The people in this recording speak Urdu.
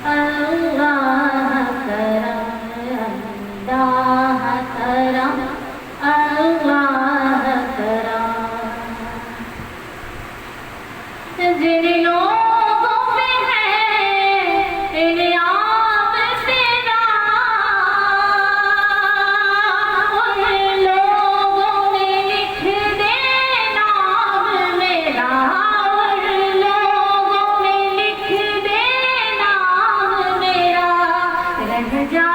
اللہ کرم اللہ کرم اللہ کرم جن لوگوں میں ہے انعام تیرا ان لوگوں میں لکھ دے نام میرا ان لوگوں میں لکھ دے نام میرا رہ جا